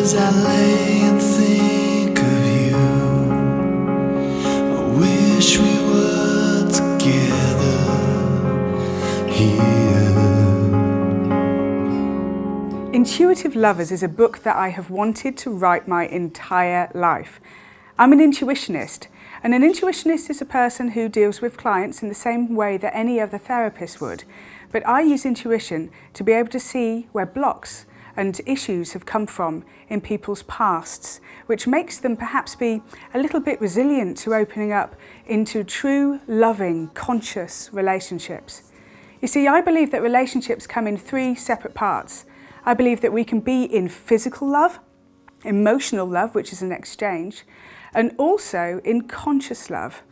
As I lay and think of you, I wish we were together here. Intuitive Lovers is a book that I have wanted to write my entire life. I'm an intuitionist, and an intuitionist is a person who deals with clients in the same way that any other therapist would. But I use intuition to be able to see where blocks and issues have come from in people's pasts, which makes them perhaps be a little bit resilient to opening up into true, loving, conscious relationships. You see, I believe that relationships come in three separate parts. I believe that we can be in physical love, emotional love, which is an exchange, and also in conscious love.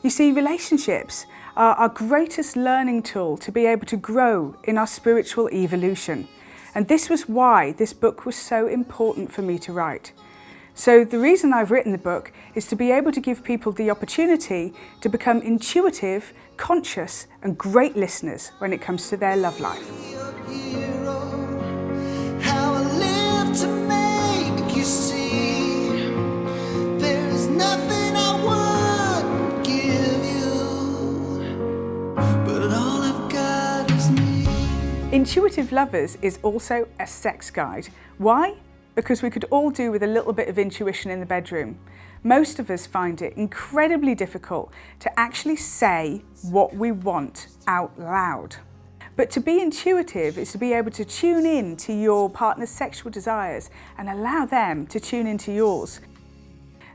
You see, relationships are our greatest learning tool to be able to grow in our spiritual evolution. And this was why this book was so important for me to write. So the reason I've written the book is to be able to give people the opportunity to become intuitive, conscious, and great listeners when it comes to their love life. Intuitive Lovers is also a sex guide. Why? Because we could all do with a little bit of intuition in the bedroom. Most of us find it incredibly difficult to actually say what we want out loud. But to be intuitive is to be able to tune in to your partner's sexual desires and allow them to tune into yours.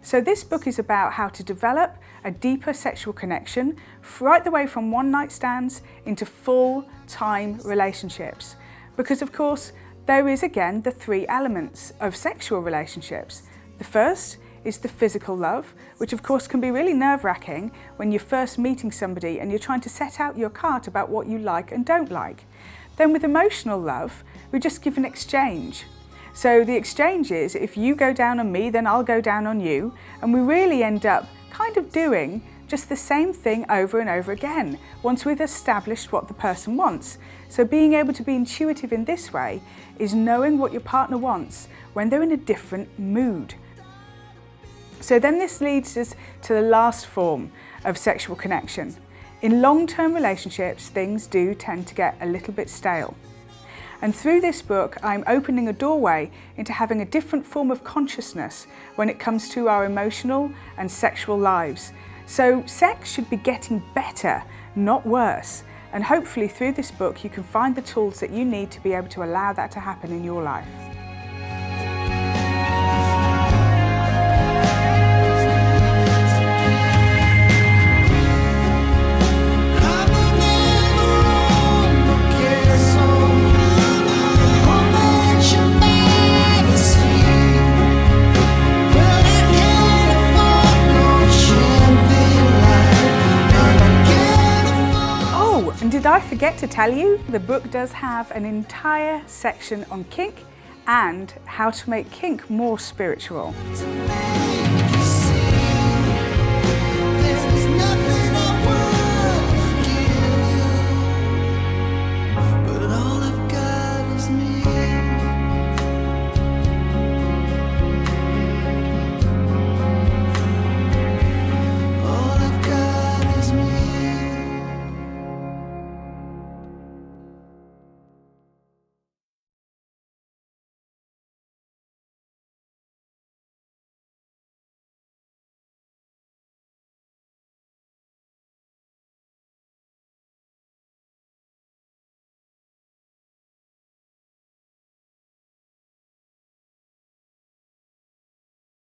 So this book is about how to develop a deeper sexual connection right the way from one-night stands into full-time relationships. Because of course, there is again the three elements of sexual relationships. The first is the physical love, which of course can be really nerve-wracking when you're first meeting somebody and you're trying to set out your cart about what you like and don't like. Then with emotional love, we just give an exchange. So the exchange is, if you go down on me, then I'll go down on you, and we really end up kind of doing just the same thing over and over again, once we've established what the person wants. So being able to be intuitive in this way is knowing what your partner wants when they're in a different mood. So then this leads us to the last form of sexual connection. In long-term relationships, things do tend to get a little bit stale. And through this book, I'm opening a doorway into having a different form of consciousness when it comes to our emotional and sexual lives. So sex should be getting better, not worse. And hopefully through this book, you can find the tools that you need to be able to allow that to happen in your life. And did I forget to tell you, the book does have an entire section on kink and how to make kink more spiritual.